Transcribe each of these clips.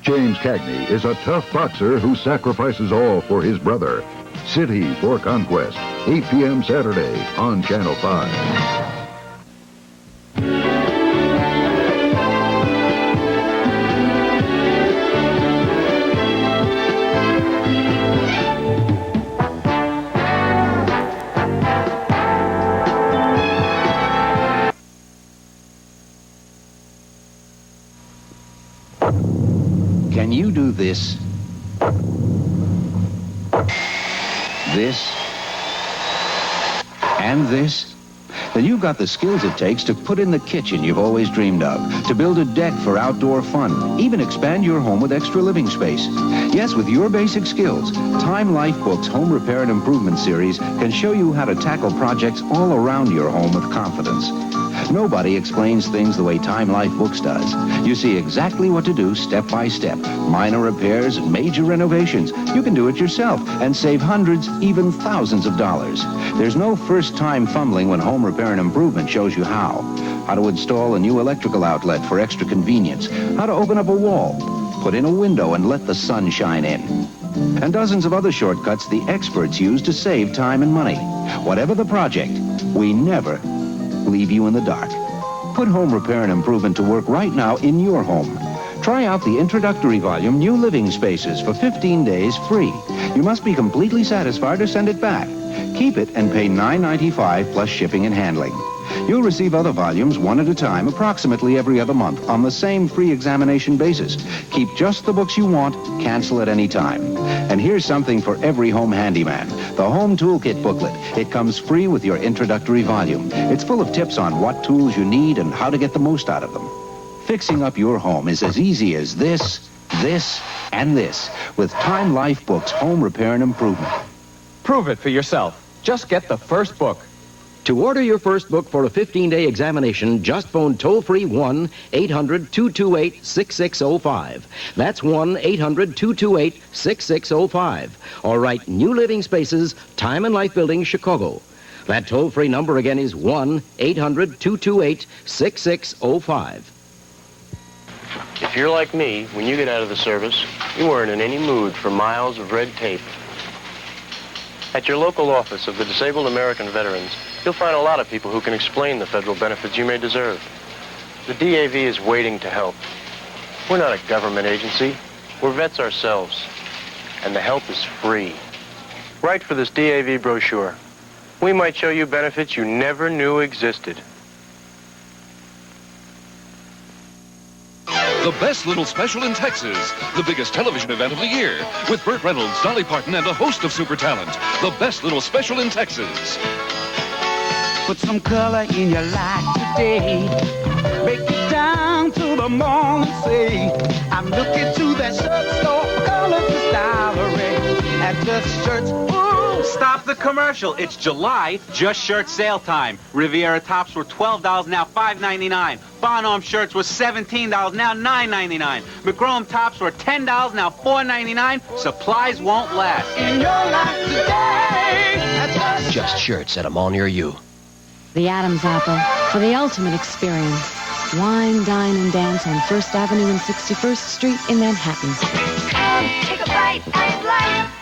James Cagney is a tough boxer who sacrifices all for his brother. City for Conquest, 8 p.m. Saturday on Channel 5. Can you do this? This? And this? Then you've got the skills it takes to put in the kitchen you've always dreamed of, to build a deck for outdoor fun, even expand your home with extra living space. Yes, with your basic skills, Time Life Book's Home Repair and Improvement series can show you how to tackle projects all around your home with confidence. Nobody explains things the way Time Life Books does. You see exactly what to do step by step. Minor repairs and major renovations. You can do it yourself and save hundreds, even thousands of dollars. There's no first-time fumbling when Home Repair and Improvement shows you how. How to install a new electrical outlet for extra convenience. How to open up a wall. Put in a window and let the sun shine in. And dozens of other shortcuts the experts use to save time and money. Whatever the project, we never leave you in the dark. Put Home Repair and Improvement to work right now in your home. Try out the introductory volume, New Living Spaces, for 15 days free. You must be completely satisfied or send it back. Keep it and pay $9.95 plus shipping and handling. You'll receive other volumes one at a time, approximately every other month, on the same free examination basis. Keep just the books you want, cancel at any time. And here's something for every home handyman, the Home Toolkit booklet. It comes free with your introductory volume. It's full of tips on what tools you need and how to get the most out of them. Fixing up your home is as easy as this, and this, with Time Life Books Home Repair and Improvement. Prove it for yourself. Just get the first book. To order your first book for a 15-day examination, just phone toll-free 1-800-228-6605. That's 1-800-228-6605. Or write New Living Spaces, Time and Life Building, Chicago. That toll-free number again is 1-800-228-6605. If you're like me, when you get out of the service, you weren't in any mood for miles of red tape. At your local office of the Disabled American Veterans, you'll find a lot of people who can explain the federal benefits you may deserve. The DAV is waiting to help. We're not a government agency. We're vets ourselves. And the help is free. Write for this DAV brochure. We might show you benefits you never knew existed. The best little special in Texas, the biggest television event of the year, with Burt Reynolds, Dolly Parton, and a host of super talent. The best little special in Texas. Put some color in your life today. Break it down to the morning, say, I'm looking to that shirt store, colors and style array. At Just Shirts, ooh. Stop the commercial. It's July Just Shirt sale time. Riviera tops were $12, now $5.99. Bonhomme shirts were $17, now $9.99. McGrome tops were $10, now $4.99. Supplies won't last. In your life today, at Just Shirts at a mall near you. The Adams Apple for the ultimate experience. Wine, dine, and dance on 1st Avenue and 61st Street in Manhattan. Come, take a bite at life.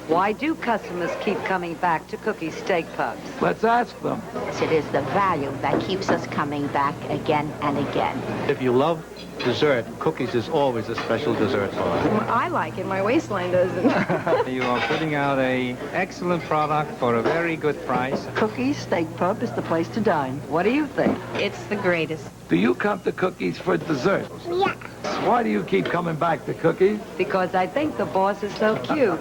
Why do customers keep coming back to Cookie Steak Pups? Let's ask them. It is the value that keeps us coming back again and again. If you love dessert, Cookies is always a special dessert bar. I like it, my waistline doesn't. You are putting out an excellent product for a very good price. Cookie Steak Pub is the place to dine. What do you think? It's the greatest. Do you come to Cookies for dessert? Yeah. Why do you keep coming back to Cookies? Because I think the boss is so cute.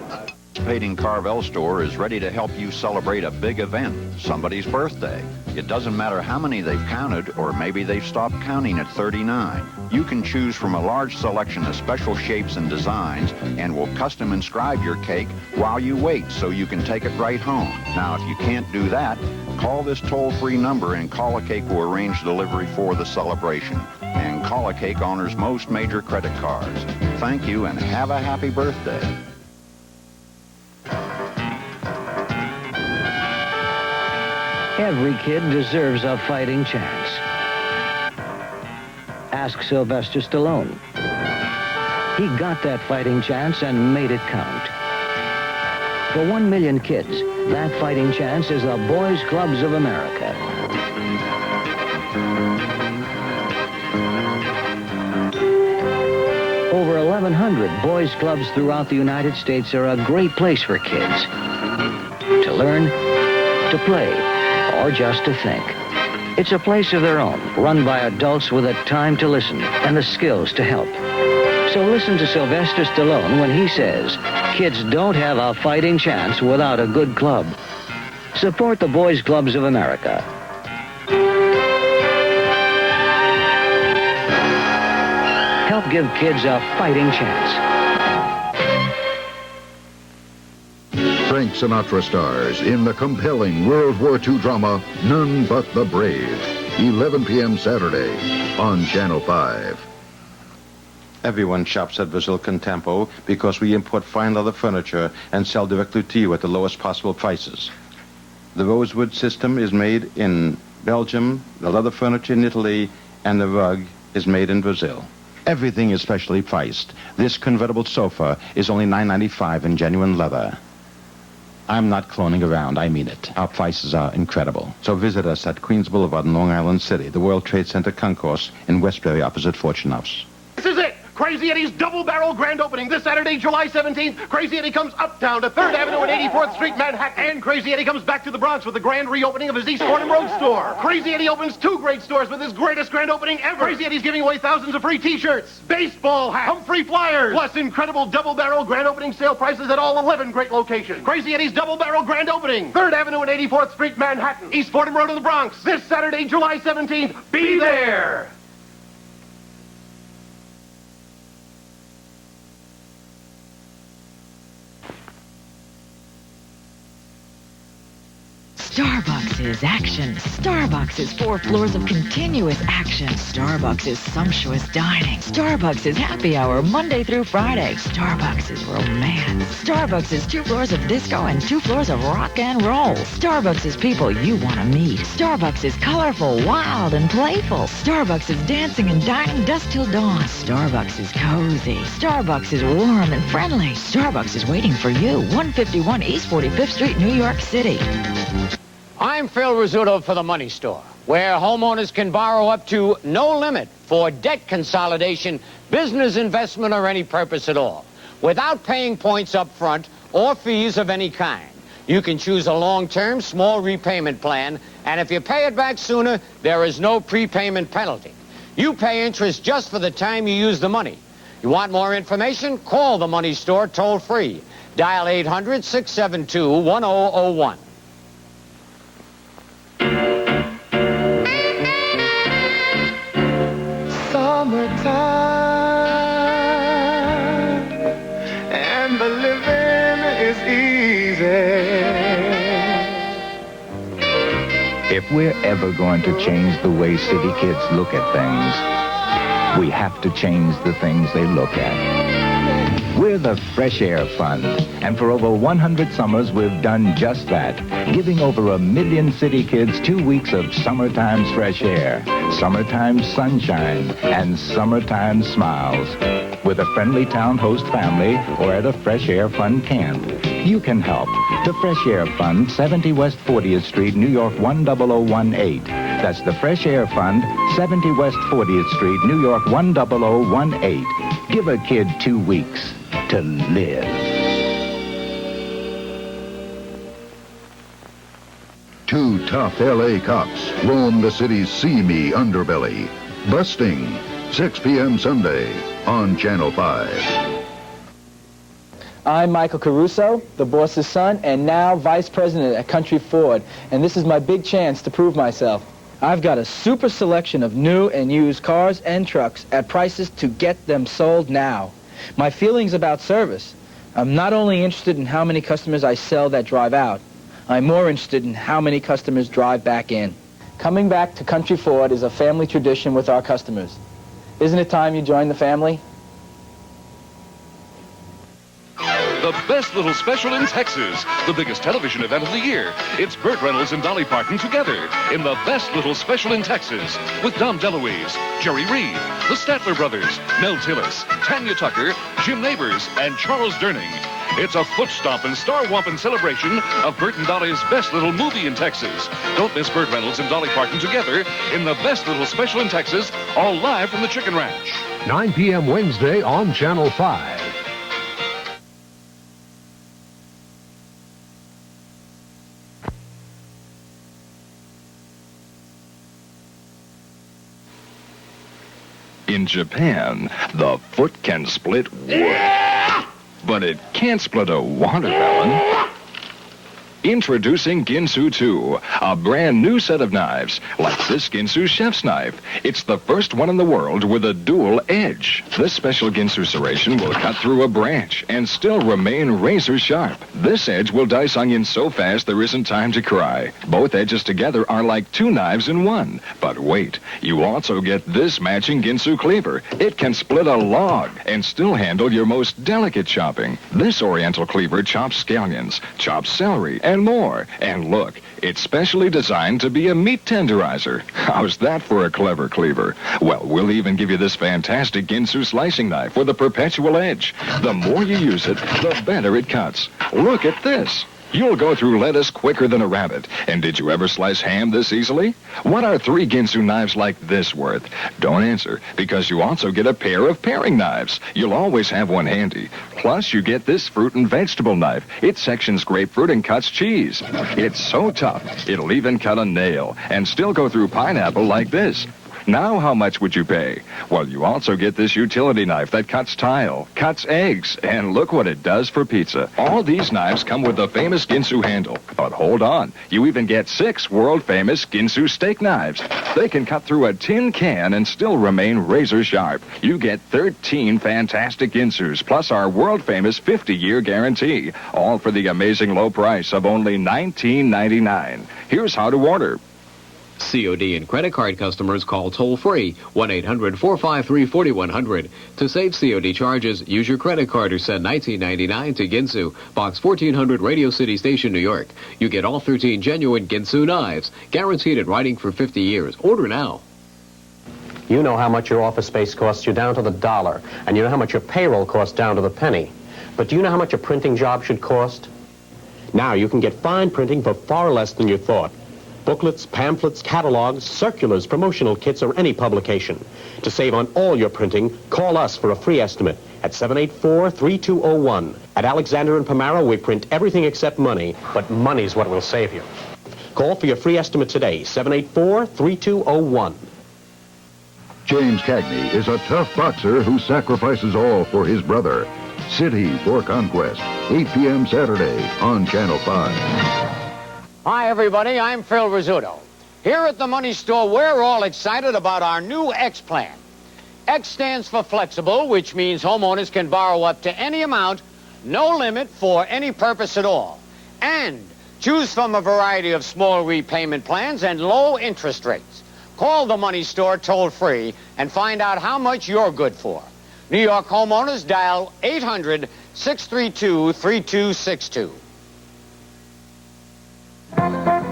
Participating Carvel store is ready to help you celebrate a big event, somebody's birthday. It doesn't matter how many they've counted, or maybe they've stopped counting at 39. You can choose from a large selection of special shapes and designs, and will custom inscribe your cake while you wait so you can take it right home. Now, if you can't do that, call this toll-free number and Call a Cake will arrange delivery for the celebration. And Call a Cake honors most major credit cards. Thank you and have a happy birthday. Every kid deserves a fighting chance. Ask Sylvester Stallone. He got that fighting chance and made it count. For 1 million kids, that fighting chance is the Boys Clubs of America. Over 1,100 boys' clubs throughout the United States are a great place for kids to learn, to play, or just to think. It's a place of their own, run by adults with the time to listen and the skills to help. So listen to Sylvester Stallone when he says, kids don't have a fighting chance without a good club. Support the Boys Clubs of America. Help give kids a fighting chance. Frank Sinatra stars in the compelling World War II drama, None But the Brave. 11 p.m. Saturday on Channel 5. Everyone shops at Brazil Contempo because we import fine leather furniture and sell directly to you at the lowest possible prices. The rosewood system is made in Belgium, the leather furniture in Italy, and the rug is made in Brazil. Everything is specially priced. This convertible sofa is only $9.95 in genuine leather. I'm not cloning around, I mean it. Our prices are incredible. So visit us at Queens Boulevard in Long Island City, the World Trade Center Concourse in Westbury opposite Fortune House. This is it! Crazy Eddie's Double Barrel Grand Opening this Saturday, July 17th. Crazy Eddie comes uptown to 3rd Avenue and 84th Street, Manhattan. And Crazy Eddie comes back to the Bronx with the grand reopening of his East Fordham Road store. Crazy Eddie opens 2 great stores with his greatest grand opening ever. Crazy Eddie's giving away thousands of free t-shirts, baseball hats, Humphrey flyers, plus incredible Double Barrel Grand Opening sale prices at all 11 great locations. Crazy Eddie's Double Barrel Grand Opening, 3rd Avenue and 84th Street, Manhattan. East Fordham Road in the Bronx. This Saturday, July 17th. Be there! Starbucks is action. Starbucks is 4 floors of continuous action. Starbucks is sumptuous dining. Starbucks is happy hour Monday through Friday. Starbucks is romance. Starbucks is 2 floors of disco and 2 floors of rock and roll. Starbucks is people you want to meet. Starbucks is colorful, wild, and playful. Starbucks is dancing and dining dusk till dawn. Starbucks is cozy. Starbucks is warm and friendly. Starbucks is waiting for you. 151 East 45th Street, New York City. I'm Phil Rizzuto for the Money Store, where homeowners can borrow up to no limit for debt consolidation, business investment, or any purpose at all, without paying points up front or fees of any kind. You can choose a long-term, small repayment plan, and if you pay it back sooner, there is no prepayment penalty. You pay interest just for the time you use the money. You want more information? Call the Money Store toll-free. Dial 800-672-1001. Summertime, and the living is easy. If we're ever going to change the way city kids look at things, we have to change the things they look at. We're the Fresh Air Fund, and for over 100 summers, we've done just that, giving over 1 million city kids 2 weeks of summertime's fresh air, summertime sunshine, and summertime smiles. With a friendly town host family or at a Fresh Air Fund camp, you can help. The Fresh Air Fund, 70 West 40th Street, New York 10018. That's the Fresh Air Fund, 70 West 40th Street, New York 10018. Give a kid 2 weeks to live. Two tough L.A. cops roam the city's seamy underbelly. Busting, 6 p.m. Sunday on Channel 5. I'm Michael Caruso, the boss's son, and now vice president at Country Ford, and this is my big chance to prove myself. I've got a super selection of new and used cars and trucks at prices to get them sold now. My feelings about service. I'm not only interested in how many customers I sell that drive out, I'm more interested in how many customers drive back in. Coming back to Country Ford is a family tradition with our customers. Isn't it time you joined the family? the best little special in Texas, the biggest television event of the year. It's Burt Reynolds and Dolly Parton together in the best little special in Texas with Dom DeLuise, Jerry Reed, the Statler Brothers, Mel Tillis, Tanya Tucker, Jim Nabors, and Charles Durning. It's a foot-stomping, star-whomping celebration of Burt and Dolly's best little movie in Texas. Don't miss Burt Reynolds and Dolly Parton together in the best little special in Texas, all live from the Chicken Ranch. 9 p.m. Wednesday on Channel 5. In Japan, the foot can split wood, but it can't split a watermelon. Introducing Ginsu 2, a brand new set of knives, like this Ginsu chef's knife. It's the first one in the world with a dual edge. This special Ginsu serration will cut through a branch and still remain razor sharp. This edge will dice onions so fast there isn't time to cry. Both edges together are like two knives in one. But wait, you also get this matching Ginsu cleaver. It can split a log and still handle your most delicate chopping. This oriental cleaver chops scallions, chops celery, and more. And look, it's specially designed to be a meat tenderizer. How's that for a clever cleaver? Well, we'll even give you this fantastic Ginsu slicing knife with a perpetual edge. The more you use it, the better it cuts. Look at this. You'll go through lettuce quicker than a rabbit. And did you ever slice ham this easily? What are 3 Ginsu knives like this worth? Don't answer, because you also get a pair of paring knives. You'll always have one handy. Plus, you get this fruit and vegetable knife. It sections grapefruit and cuts cheese. It's so tough, it'll even cut a nail and still go through pineapple like this. Now how much would you pay? Well, you also get this utility knife that cuts tile, cuts eggs, and look what it does for pizza. All these knives come with the famous Ginsu handle. But hold on, you even get 6 world-famous Ginsu steak knives. They can cut through a tin can and still remain razor sharp. You get 13 fantastic Ginsus, plus our world-famous 50-year guarantee, all for the amazing low price of only $19.99. Here's how to order. COD and credit card customers call toll-free 1-800-453-4100. To save COD charges, use your credit card or send $19.99 to Ginsu, Box 1400, Radio City Station, New York. You get all 13 genuine Ginsu knives, guaranteed at writing for 50 years. Order now. You know how much your office space costs you down to the dollar, and you know how much your payroll costs down to the penny. But do you know how much a printing job should cost? Now you can get fine printing for far less than you thought. Booklets, pamphlets, catalogs, circulars, promotional kits, or any publication. To save on all your printing, call us for a free estimate at 784-3201. At Alexander and Pomaro, we print everything except money, but money's what will save you. Call for your free estimate today, 784-3201. James Cagney is a tough boxer who sacrifices all for his brother. City for Conquest, 8 p.m. Saturday on Channel 5. Hi, everybody. I'm Phil Rizzuto. Here at the Money Store, we're all excited about our new X plan. X stands for flexible, which means homeowners can borrow up to any amount, no limit, for any purpose at all. And choose from a variety of small repayment plans and low interest rates. Call the Money Store toll-free and find out how much you're good for. New York homeowners, dial 800-632-3262.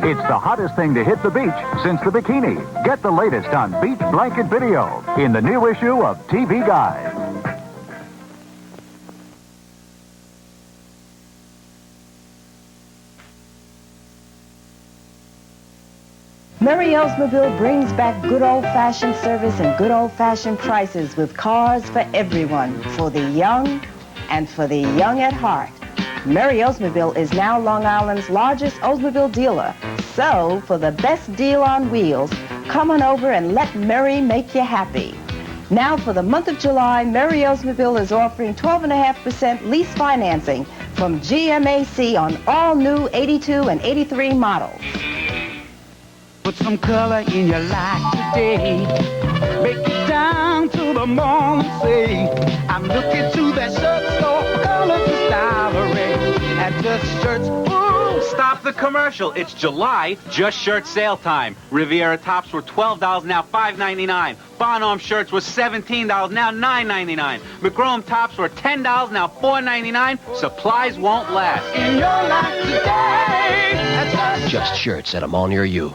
It's the hottest thing to hit the beach since the bikini. Get the latest on beach blanket video in the new issue of TV Guide. Murray Oldsmobile brings back good old-fashioned service and good old-fashioned prices with cars for everyone, for the young and for the young at heart. Murray Oldsmobile is now Long Island's largest Oldsmobile dealer. So, for the best deal on wheels, come on over and let Murray make you happy. Now, for the month of July, Murray Oldsmobile is offering 12.5% lease financing from GMAC on all new 82 and 83 models. Put some color in your life today. Make it down to the morning, say, I'm looking to that shirt store for colors and style array. And just shirts, ooh, Stop the commercial. It's July Just Shirt sale time. Riviera tops were $12, now $5.99. Bonhomme shirts were $17, now $9.99. McGrome tops were $10, now $4.99. Supplies won't last. In your life today. Just Shirts at a mall near you.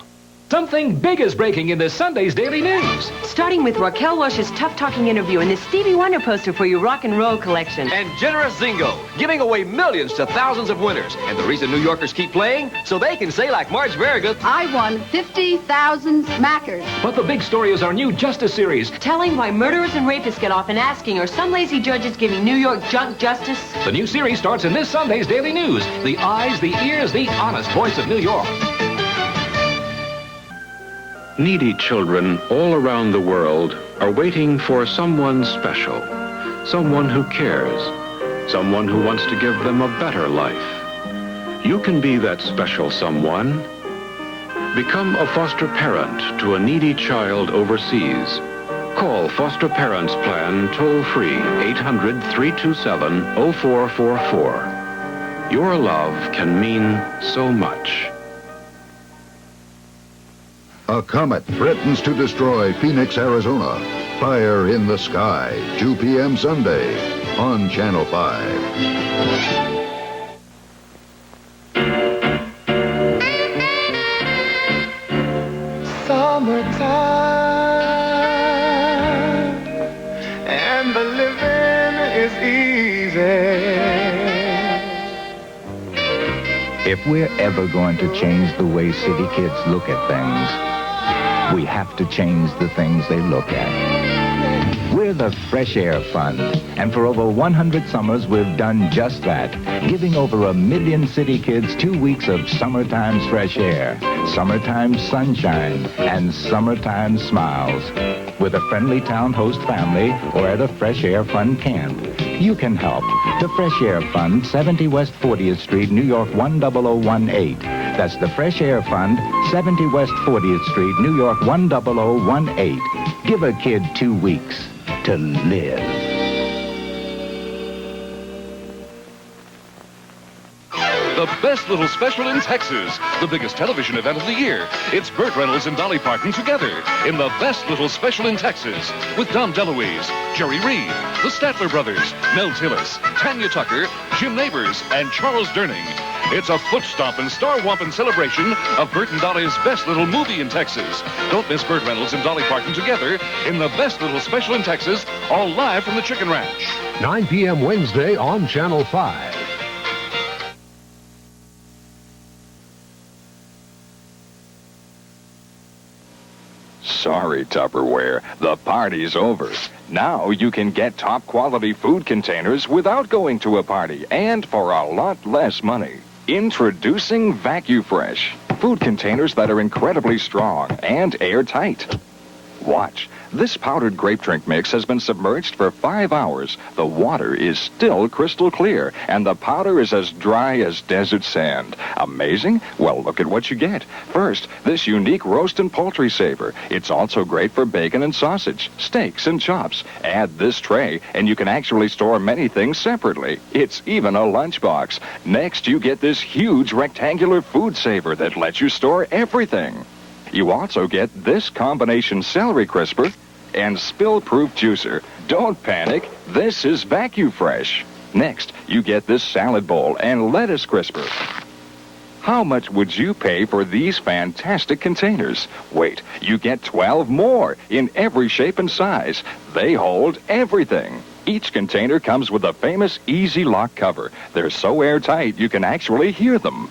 Something big is breaking in this Sunday's Daily News. Starting with Raquel Welch's tough-talking interview and the Stevie Wonder poster for your rock and roll collection. And Generous Zingo, giving away millions to thousands of winners. And the reason New Yorkers keep playing? So they can say like Marge Verga, I won 50,000 smackers. But the big story is our new Justice series. Telling why murderers and rapists get off and asking, are some lazy judges giving New York junk justice? The new series starts in this Sunday's Daily News. The eyes, the ears, the honest voice of New York. Needy children all around the world are waiting for someone special, someone who cares, someone who wants to give them a better life. You can be that special someone. Become a foster parent to a needy child overseas. Call Foster Parents Plan toll-free 800-327-0444. Your love can mean so much. A comet threatens to destroy Phoenix, Arizona. Fire in the Sky, 2 p.m. Sunday on Channel 5. Summertime, and the living is easy. If we're ever going to change the way city kids look at things, we have to change the things they look at. We're the Fresh Air Fund, and for over 100 summers, we've done just that, giving over 1 million city kids 2 weeks of summertime fresh air, summertime sunshine, and summertime smiles. With a friendly town host family or at a Fresh Air Fund camp, you can help. The Fresh Air Fund, 70 West 40th Street, New York 10018. That's the Fresh Air Fund, 70 West 40th Street, New York 10018. Give a kid 2 weeks to live. The best little special in Texas. The biggest television event of the year. It's Burt Reynolds and Dolly Parton together in the best little special in Texas with Dom DeLuise, Jerry Reed, the Statler Brothers, Mel Tillis, Tanya Tucker, Jim Nabors, and Charles Durning. It's a foot-stomping, star-whomping celebration of Burt and Dolly's best little movie in Texas. Don't miss Burt Reynolds and Dolly Parton together in the best little special in Texas, all live from the Chicken Ranch. 9 p.m. Wednesday on Channel 5. Sorry, Tupperware. The party's over. Now you can get top-quality food containers without going to a party and for a lot less money. Introducing VacuFresh. Food containers that are incredibly strong and airtight. Watch. This powdered grape drink mix has been submerged for 5 hours. The water is still crystal clear, and the powder is as dry as desert sand. Amazing? Well, look at what you get. First, this unique roast and poultry savor. It's also great for bacon and sausage, steaks and chops. Add this tray, and you can actually store many things separately. It's even a lunchbox. Next, you get this huge rectangular food saver that lets you store everything. You also get this combination celery crisper and spill-proof juicer. Don't panic. This is VacuFresh. Next, you get this salad bowl and lettuce crisper. How much would you pay for these fantastic containers? Wait, you get 12 more in every shape and size. They hold everything. Each container comes with a famous Easy Lock cover. They're so airtight you can actually hear them.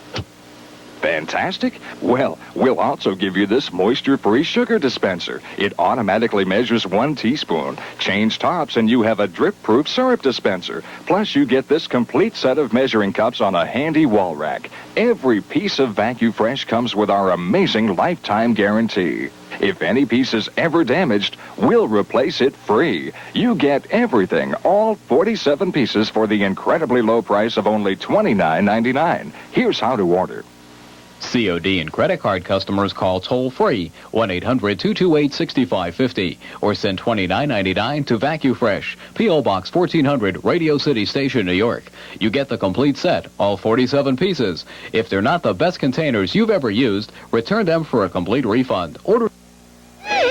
Fantastic? Well, we'll also give you this moisture-free sugar dispenser. It automatically measures 1 teaspoon. Change tops and you have a drip-proof syrup dispenser. Plus, you get this complete set of measuring cups on a handy wall rack. Every piece of VacuFresh comes with our amazing lifetime guarantee. If any piece is ever damaged, we'll replace it free. You get everything, all 47 pieces for the incredibly low price of only $29.99. Here's how to order. COD and credit card customers call toll-free 1-800-228-6550 or send $29.99 to VacuFresh, P.O. Box 1400, Radio City Station, New York. You get the complete set, all 47 pieces. If they're not the best containers you've ever used, return them for a complete refund. Order. Okay,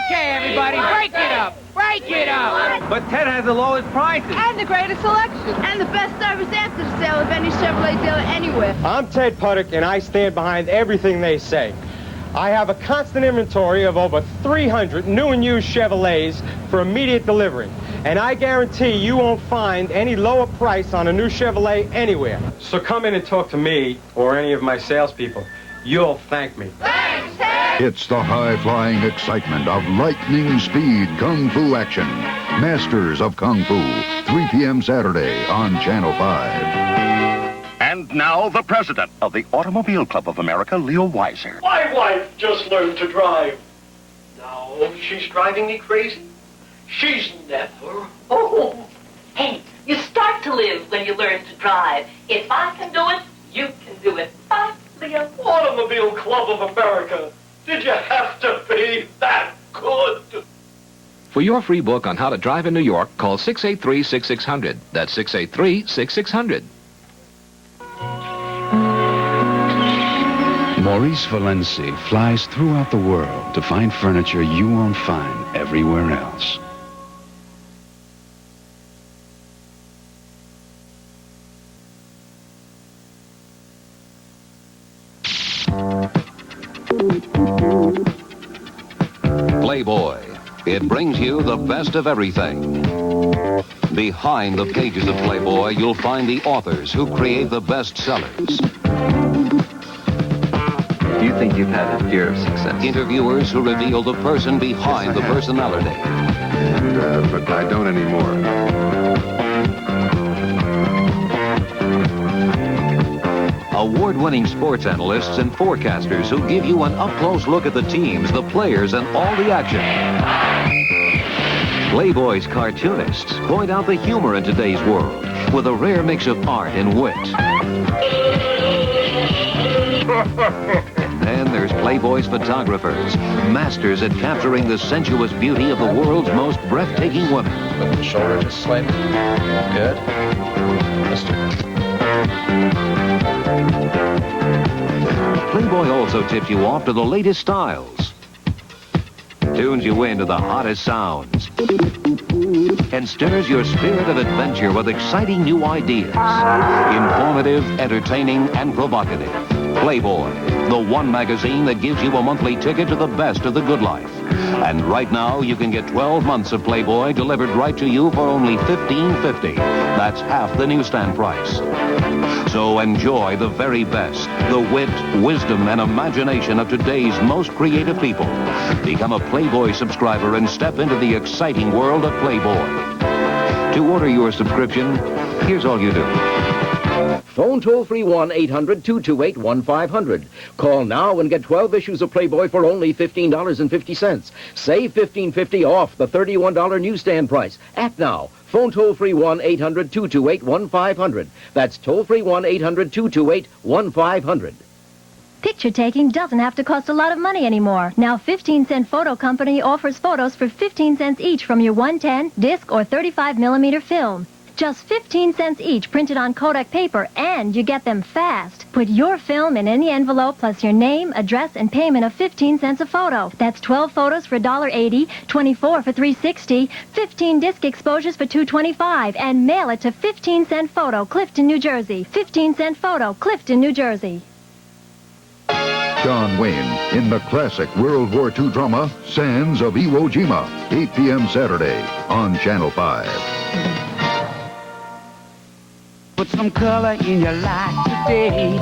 everybody, break it up! Break it up! But Ted has the lowest prices. And the greatest selection. And the best service after the sale of any Chevrolet dealer anywhere. I'm Ted Puddick, and I stand behind everything they say. I have a constant inventory of over 300 new and used Chevrolets for immediate delivery. And I guarantee you won't find any lower price on a new Chevrolet anywhere. So come in and talk to me or any of my salespeople. You'll thank me. It's the high-flying excitement of lightning speed kung fu action. Masters of Kung Fu, 3 p.m. Saturday on Channel 5. And now, the president of the Automobile Club of America, Leo Weiser. My wife just learned to drive. Now she's driving me crazy. She's never home. Hey, you start to live when you learn to drive. If I can do it, you can do it. Bye, Leo. Automobile Club of America. Did you have to be that good? For your free book on how to drive in New York, call 683-6600. That's 683-6600. Maurice Valenci flies throughout the world to find furniture you won't find everywhere else. Playboy. It brings you the best of everything. Behind the pages of Playboy, you'll find the authors who create the best sellers. Do you think you've had a fear of success? Interviewers who reveal the person behind the personality. But I don't anymore. Award-winning sports analysts and forecasters who give you an up-close look at the teams, the players, and all the action. Playboy's cartoonists point out the humor in today's world with a rare mix of art and wit. And then there's Playboy's photographers, masters at capturing the sensuous beauty of the world's most breathtaking women. Lift the shoulder just slightly. Good. Playboy also tips you off to the latest styles, tunes you into the hottest sounds, and stirs your spirit of adventure with exciting new ideas. Informative, entertaining, and provocative. Playboy, the one magazine that gives you a monthly ticket to the best of the good life. And right now, you can get 12 months of Playboy delivered right to you for only $15.50. That's half the newsstand price. So enjoy the very best, the wit, wisdom, and imagination of today's most creative people. Become a Playboy subscriber and step into the exciting world of Playboy. To order your subscription, here's all you do. Phone toll-free 1-800-228-1500. Call now and get 12 issues of Playboy for only $15.50. Save $15.50 off the $31 newsstand price. Act now. Phone toll-free 1-800-228-1500. That's toll-free 1-800-228-1500. Picture taking doesn't have to cost a lot of money anymore. Now 15 Cent Photo Company offers photos for 15 cents each from your 110, disc, or 35mm film. Just 15 cents each printed on Kodak paper, and you get them fast. Put your film in any envelope plus your name, address, and payment of 15 cents a photo. That's 12 photos for $1.80, 24 for $3.60, 15 disc exposures for $2.25, and mail it to 15 Cent Photo, Clifton, New Jersey. 15 Cent Photo, Clifton, New Jersey. John Wayne in the classic World War II drama, Sands of Iwo Jima, 8 p.m. Saturday on Channel 5. Put some color in your life today.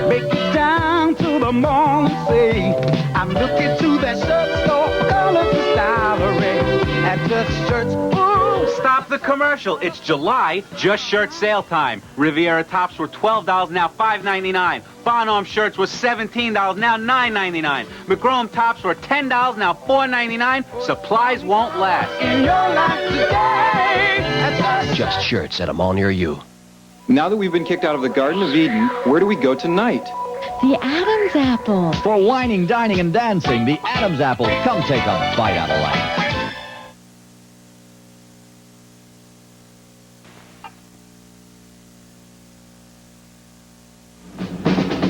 Break it down to the morning. Say, I'm looking to that shirt store for colors and style array. At just shirts. Ooh. Stop the commercial. It's July, just shirt sale time. Riviera tops were $12, now $5.99. Bonhomme shirts were $17, now $9.99. McGrome tops were $10, now $4.99. Supplies won't last. In your life today. Just shirts at a mall near you. Now that we've been kicked out of the Garden of Eden, where do we go tonight? The Adam's apple. For whining, dining, and dancing, the Adam's apple. Come take a bite out of life.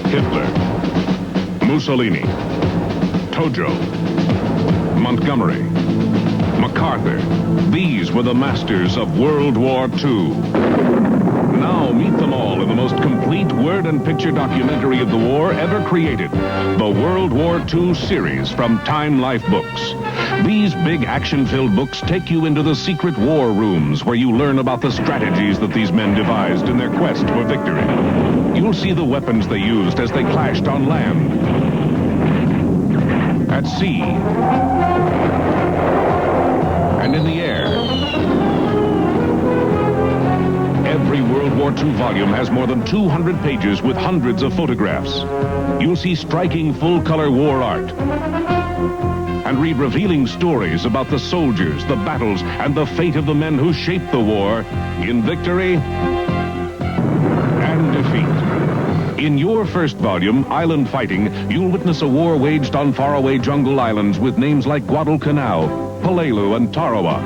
Hitler, Mussolini, Tojo, Montgomery, MacArthur. These were the masters of World War II. Now meet them all in the most complete word and picture documentary of the war ever created, the World War II series from Time Life Books. These big action-filled books take you into the secret war rooms where you learn about the strategies that these men devised in their quest for victory. You'll see the weapons they used as they clashed on land, at sea, and in the air. Every World War II volume has more than 200 pages with hundreds of photographs. You'll see striking full-color war art and read revealing stories about the soldiers, the battles, and the fate of the men who shaped the war in victory and defeat. In your first volume, Island Fighting, you'll witness a war waged on faraway jungle islands with names like Guadalcanal, Pelelu, and Tarawa.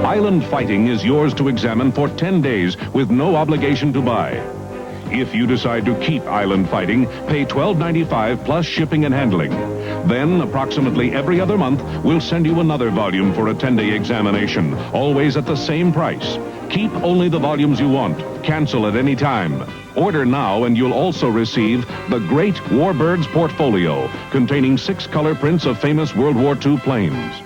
Island Fighting is yours to examine for 10 days with no obligation to buy. If you decide to keep Island Fighting, pay $12.95 plus shipping and handling. Then, approximately every other month, we'll send you another volume for a 10-day examination, always at the same price. Keep only the volumes you want. Cancel at any time. Order now and you'll also receive the Great Warbirds Portfolio, containing 6 color prints of famous World War II planes.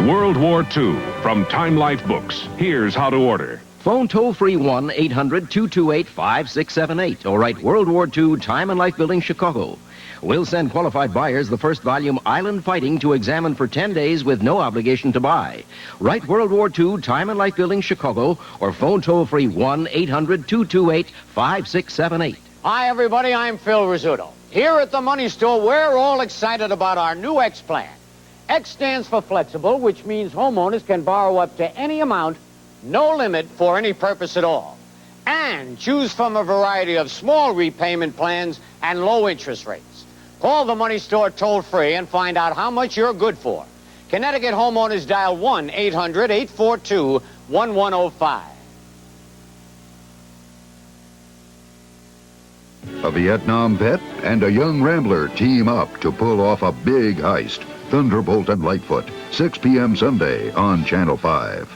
World War II from Time Life Books. Here's how to order. Phone toll-free 1-800-228-5678 or write World War II Time and Life Building, Chicago. We'll send qualified buyers the first volume, Island Fighting, to examine for 10 days with no obligation to buy. Write World War II Time and Life Building, Chicago, or phone toll-free 1-800-228-5678. Hi, everybody. I'm Phil Rizzuto. Here at the Money Store, we're all excited about our new X plan. X stands for flexible, which means homeowners can borrow up to any amount, no limit for any purpose at all, and choose from a variety of small repayment plans and low interest rates. Call the Money Store toll-free and find out how much you're good for. Connecticut homeowners dial 1-800-842-1105. A Vietnam vet and a young rambler team up to pull off a big heist. Thunderbolt and Lightfoot, 6 p.m. Sunday on Channel 5.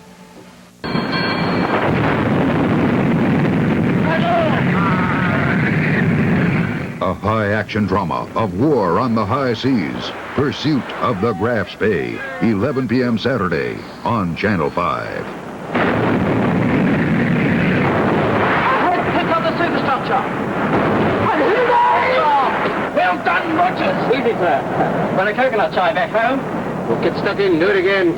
A high-action drama of war on the high seas. Pursuit of the Graf's Bay, 11 p.m. Saturday on Channel 5. Pick up the superstructure. Well done, Rogers. Easy, sir. Want a coconut chai back home? We'll get stuck in, do it again.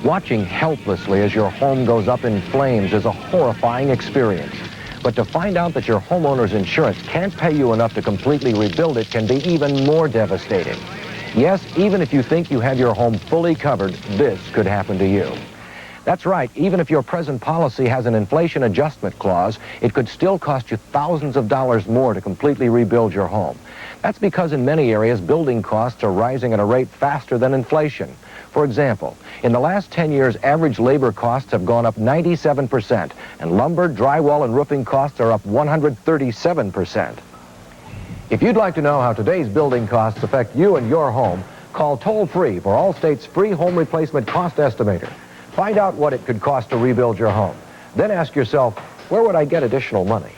Watching helplessly as your home goes up in flames is a horrifying experience. But to find out that your homeowner's insurance can't pay you enough to completely rebuild it can be even more devastating. Yes, even if you think you have your home fully covered, this could happen to you. That's right, even if your present policy has an inflation adjustment clause, it could still cost you thousands of dollars more to completely rebuild your home. That's because in many areas, building costs are rising at a rate faster than inflation. For example, in the last 10 years, average labor costs have gone up 97%, and lumber, drywall, and roofing costs are up 137%. If you'd like to know how today's building costs affect you and your home, call toll-free for Allstate's free home replacement cost estimator. Find out what it could cost to rebuild your home. Then ask yourself, where would I get additional money?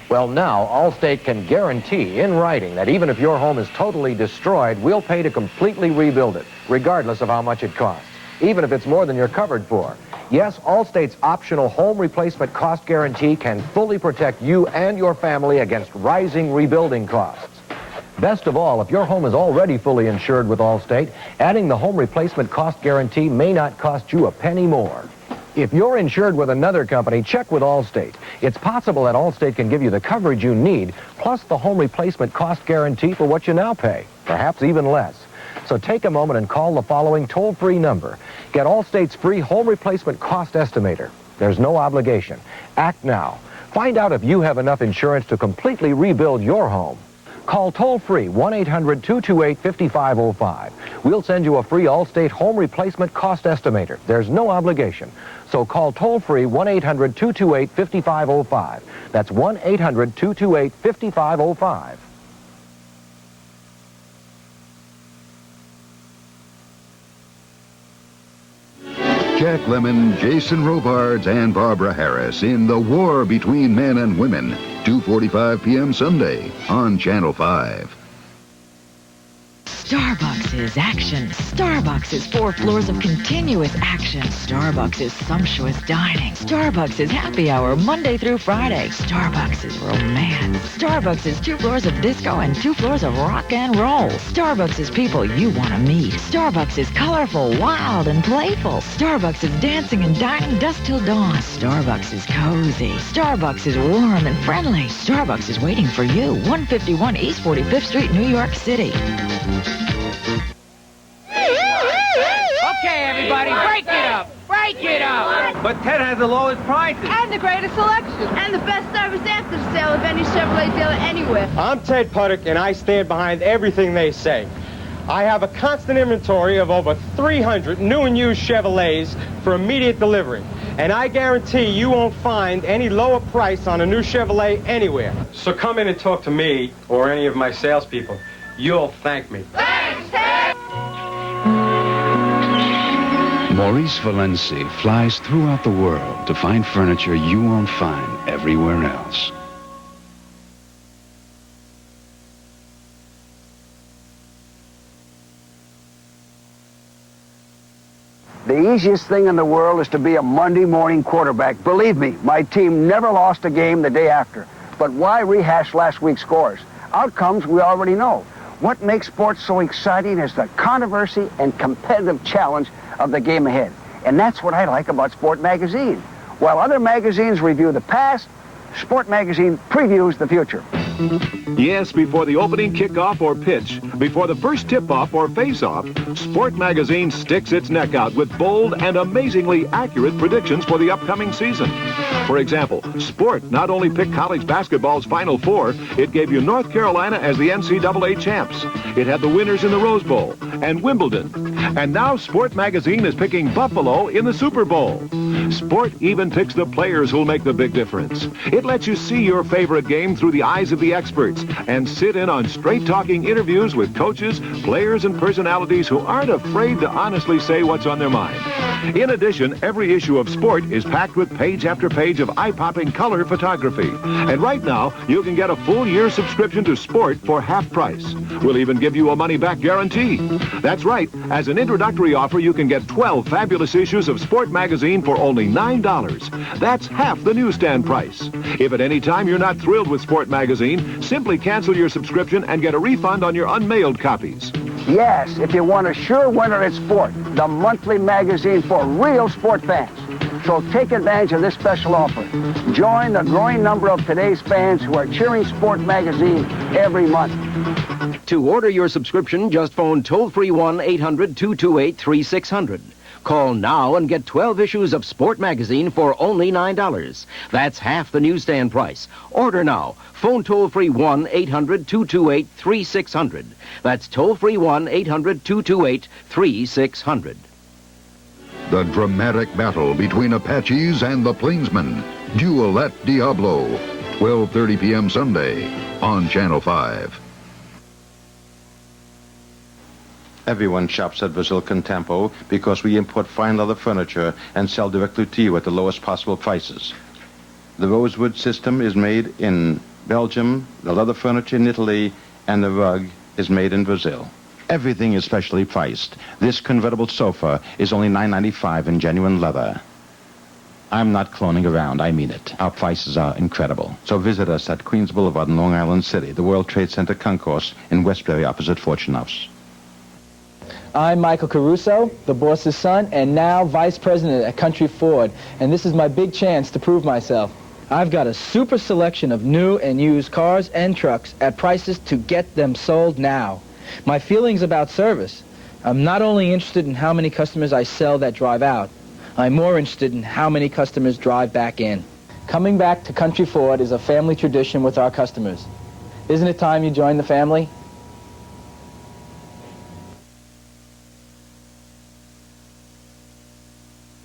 Well, now, Allstate can guarantee in writing that even if your home is totally destroyed, we'll pay to completely rebuild it, regardless of how much it costs, even if it's more than you're covered for. Yes, Allstate's optional home replacement cost guarantee can fully protect you and your family against rising rebuilding costs. Best of all, if your home is already fully insured with Allstate, adding the home replacement cost guarantee may not cost you a penny more. If you're insured with another company, check with Allstate. It's possible that Allstate can give you the coverage you need, plus the home replacement cost guarantee for what you now pay, perhaps even less. So take a moment and call the following toll-free number. Get Allstate's free home replacement cost estimator. There's no obligation. Act now. Find out if you have enough insurance to completely rebuild your home. Call toll-free 1-800-228-5505. We'll send you a free Allstate home replacement cost estimator. There's no obligation. So call toll-free 1-800-228-5505. That's 1-800-228-5505. Jack Lemmon, Jason Robards, and Barbara Harris in The War Between Men and Women, 2:45 p.m. Sunday on Channel 5. Starbucks is action. Starbucks is 4 floors of continuous action. Starbucks is sumptuous dining. Starbucks is happy hour Monday through Friday. Starbucks is romance. Starbucks is 2 floors of disco and 2 floors of rock and roll. Starbucks is people you want to meet. Starbucks is colorful, wild, and playful. Starbucks is dancing and dining dusk till dawn. Starbucks is cozy. Starbucks is warm and friendly. Starbucks is waiting for you. 151 East 45th Street, New York City. Okay, everybody, break it up! Break it up! But Ted has the lowest prices. And the greatest selection. And the best service after the sale of any Chevrolet dealer anywhere. I'm Ted Puddock, and I stand behind everything they say. I have a constant inventory of over 300 new and used Chevrolets for immediate delivery. And I guarantee you won't find any lower price on a new Chevrolet anywhere. So come in and talk to me or any of my salespeople. You'll thank me. Thanks, Ted! Maurice Valenci flies throughout the world to find furniture you won't find everywhere else. The easiest thing in the world is to be a Monday morning quarterback. Believe me, my team never lost a game the day after. But why rehash last week's scores? Outcomes we already know. What makes sports so exciting is the controversy and competitive challenge of the game ahead. And that's what I like about Sport Magazine. While other magazines review the past, Sport Magazine previews the future. Yes, before the opening kickoff or pitch, before the first tip-off or face-off, Sport Magazine sticks its neck out with bold and amazingly accurate predictions for the upcoming season. For example, Sport not only picked college basketball's Final Four, it gave you North Carolina as the NCAA champs. It had the winners in the Rose Bowl and Wimbledon. And now Sport Magazine is picking Buffalo in the Super Bowl. Sport even picks the players who'll make the big difference. It lets you see your favorite game through the eyes of the experts and sit in on straight-talking interviews with coaches, players, and personalities who aren't afraid to honestly say what's on their mind. In addition, every issue of Sport is packed with page after page of eye-popping color photography. And right now, you can get a full year subscription to Sport for half price. We'll even give you a money-back guarantee. That's right. As an introductory offer, you can get 12 fabulous issues of Sport Magazine for only $9. That's half the newsstand price. If at any time you're not thrilled with Sport Magazine, simply cancel your subscription and get a refund on your unmailed copies. Yes, if you want a sure winner at Sport, the monthly magazine for real sport fans. So take advantage of this special offer. Join the growing number of today's fans who are cheering Sport Magazine every month. To order your subscription, just phone toll-free 1-800-228-3600. Call now and get 12 issues of Sport Magazine for only $9. That's half the newsstand price. Order now. Phone toll-free 1-800-228-3600. That's toll-free 1-800-228-3600. The dramatic battle between Apaches and the Plainsmen. Duel at Diablo. 12:30 p.m. Sunday on Channel 5. Everyone shops at Vasilka Tempo because we import fine leather furniture and sell directly to you at the lowest possible prices. The rosewood system is made in Belgium, the leather furniture in Italy, and the rug is made in Brazil. Everything is specially priced. This convertible sofa is only $9.95 in genuine leather. I'm not cloning around, I mean it. Our prices are incredible. So visit us at Queens Boulevard in Long Island City, the World Trade Center Concourse in Westbury opposite Fortune House. I'm Michael Caruso, the boss's son, and now vice president at Country Ford, and this is my big chance to prove myself. I've got a super selection of new and used cars and trucks at prices to get them sold now. My feelings about service, I'm not only interested in how many customers I sell that drive out, I'm more interested in how many customers drive back in. Coming back to Country Ford is a family tradition with our customers. Isn't it time you join the family?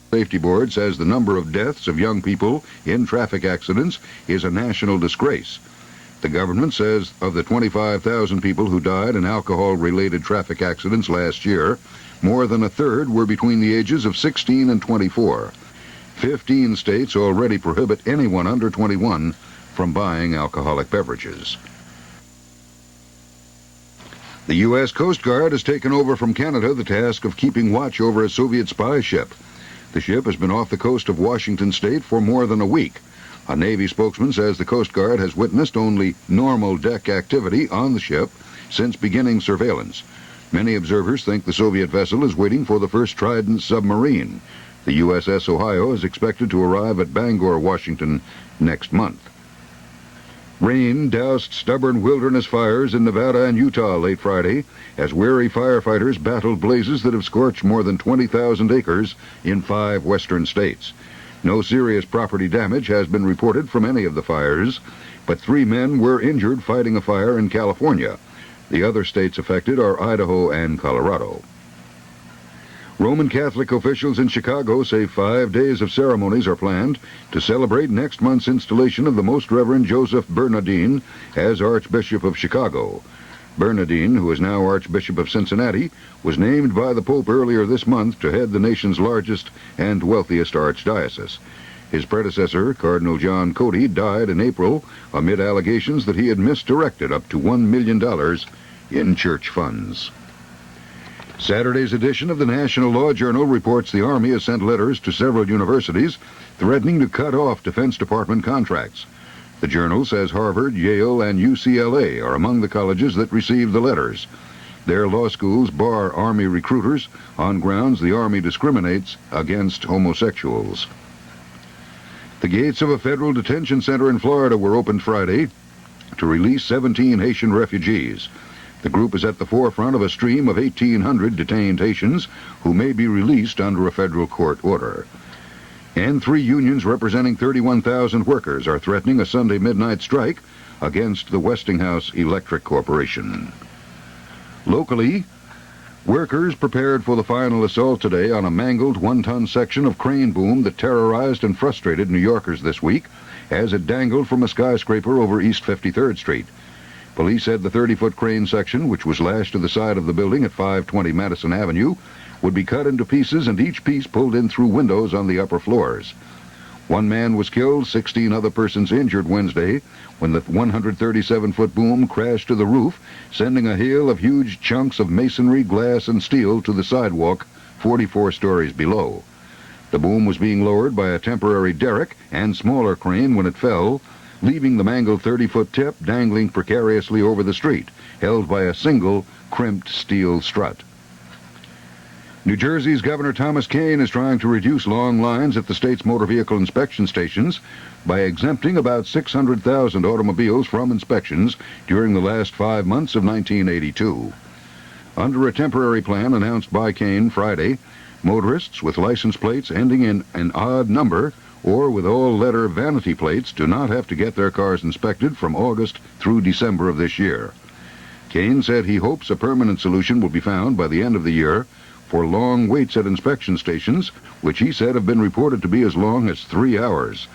Safety Board says the number of deaths of young people in traffic accidents is a national disgrace. The government says of the 25,000 people who died in alcohol-related traffic accidents last year, more than a third were between the ages of 16 and 24. 15 states already prohibit anyone under 21 from buying alcoholic beverages. The U.S. Coast Guard has taken over from Canada the task of keeping watch over a Soviet spy ship. The ship has been off the coast of Washington State for more than a week. A Navy spokesman says the Coast Guard has witnessed only normal deck activity on the ship since beginning surveillance. Many observers think the Soviet vessel is waiting for the first Trident submarine. The USS Ohio is expected to arrive at Bangor, Washington, next month. Rain doused stubborn wilderness fires in Nevada and Utah late Friday as weary firefighters battled blazes that have scorched more than 20,000 acres in 5 western states. No serious property damage has been reported from any of the fires, but 3 men were injured fighting a fire in California. The other states affected are Idaho and Colorado. Roman Catholic officials in Chicago say 5 days of ceremonies are planned to celebrate next month's installation of the Most Reverend Joseph Bernardine as Archbishop of Chicago. Bernardine, who is now Archbishop of Cincinnati, was named by the Pope earlier this month to head the nation's largest and wealthiest archdiocese. His predecessor, Cardinal John Cody, died in April amid allegations that he had misdirected up to $1 million in church funds. Saturday's edition of the National Law Journal reports the Army has sent letters to several universities threatening to cut off Defense Department contracts. The Journal says Harvard, Yale, and UCLA are among the colleges that received the letters. Their law schools bar Army recruiters on grounds the Army discriminates against homosexuals. The gates of a federal detention center in Florida were opened Friday to release 17 Haitian refugees. The group is at the forefront of a stream of 1,800 detained Haitians who may be released under a federal court order. And 3 unions representing 31,000 workers are threatening a Sunday midnight strike against the Westinghouse Electric Corporation. Locally, workers prepared for the final assault today on a mangled 1-ton section of crane boom that terrorized and frustrated New Yorkers this week as it dangled from a skyscraper over East 53rd Street. Police said the 30-foot crane section, which was lashed to the side of the building at 520 Madison Avenue, would be cut into pieces and each piece pulled in through windows on the upper floors. 1 man was killed, 16 other persons injured Wednesday when the 137-foot boom crashed to the roof, sending a hail of huge chunks of masonry, glass, and steel to the sidewalk 44 stories below. The boom was being lowered by a temporary derrick and smaller crane when it fell, leaving the mangled 30-foot tip dangling precariously over the street, held by a single crimped steel strut. New Jersey's Governor Thomas Kean is trying to reduce long lines at the state's motor vehicle inspection stations by exempting about 600,000 automobiles from inspections during the last 5 months of 1982. Under a temporary plan announced by Kean Friday, motorists with license plates ending in an odd number or with all-letter vanity plates do not have to get their cars inspected from August through December of this year. Kean said he hopes a permanent solution will be found by the end of the year for long waits at inspection stations, which he said have been reported to be as long as 3 hours.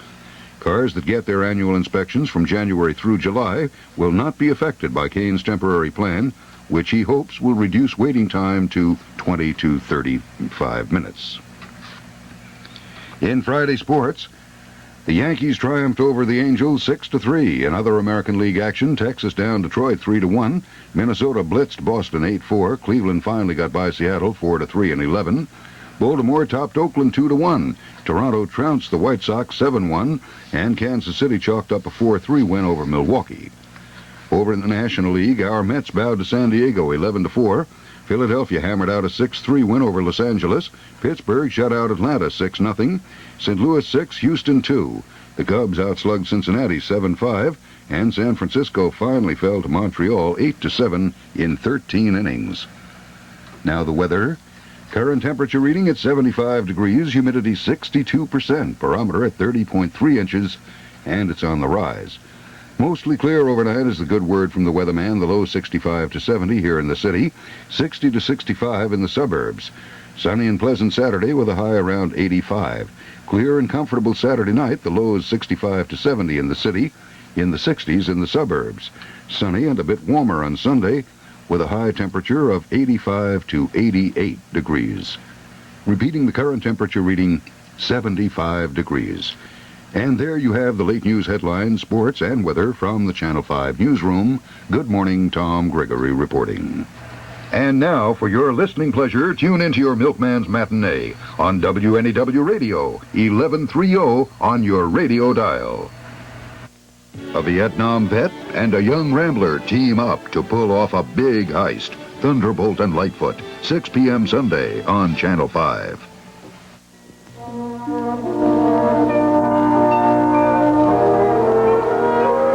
Cars that get their annual inspections from January through July will not be affected by Kean's temporary plan, which he hopes will reduce waiting time to 20 to 35 minutes. In Friday sports, the Yankees triumphed over the Angels 6-3. In other American League action, Texas downed Detroit 3-1. Minnesota blitzed Boston 8-4. Cleveland finally got by Seattle 4-3 in 11. Baltimore topped Oakland 2-1. Toronto trounced the White Sox 7-1, and Kansas City chalked up a 4-3 win over Milwaukee. Over in the National League, our Mets bowed to San Diego 11-4. Philadelphia hammered out a 6-3 win over Los Angeles. Pittsburgh shut out Atlanta 6-0. St. Louis 6, Houston 2. The Cubs outslugged Cincinnati 7-5, and San Francisco finally fell to Montreal 8-7 in 13 innings. Now the weather. Current temperature reading at 75 degrees, humidity 62%, barometer at 30.3 inches, and it's on the rise. Mostly clear overnight is the good word from the weatherman. The low 65 to 70 here in the city, 60 to 65 in the suburbs. Sunny and pleasant Saturday with a high around 85. Clear and comfortable Saturday night, the low is 65 to 70 in the city, in the 60s in the suburbs. Sunny and a bit warmer on Sunday with a high temperature of 85 to 88 degrees. Repeating the current temperature reading, 75 degrees. And there you have the late news headlines, sports, and weather from the Channel 5 newsroom. Good morning, Tom Gregory reporting. And now, for your listening pleasure, tune into your Milkman's Matinee on WNEW Radio, 1130 on your radio dial. A Vietnam vet and a young rambler team up to pull off a big heist. Thunderbolt and Lightfoot, 6 p.m. Sunday on Channel 5.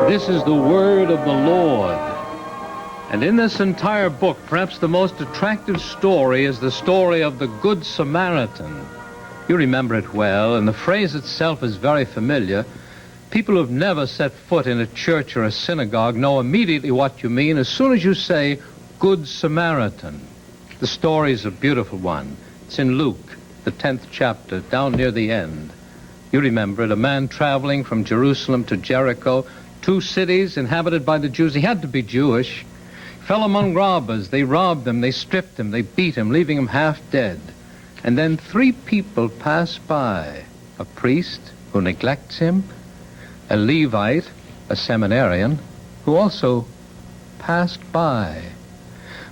This is the word of the Lord. And in this entire book, perhaps the most attractive story is the story of the Good Samaritan. You remember it well, and the phrase itself is very familiar. People who've never set foot in a church or a synagogue know immediately what you mean as soon as you say, Good Samaritan. The story is a beautiful one. It's in Luke, the 10th chapter, down near the end. You remember it, a man traveling from Jerusalem to Jericho, 2 cities inhabited by the Jews. He had to be Jewish. He fell among robbers. They robbed him, they stripped him, they beat him, leaving him half dead. And then 3 people pass by. A priest who neglects him, a Levite, a seminarian, who also passed by.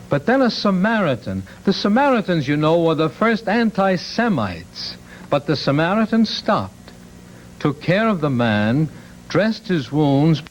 But then a Samaritan. The Samaritans, you know, were the first anti-Semites. But the Samaritan stopped, took care of the man, dressed his wounds,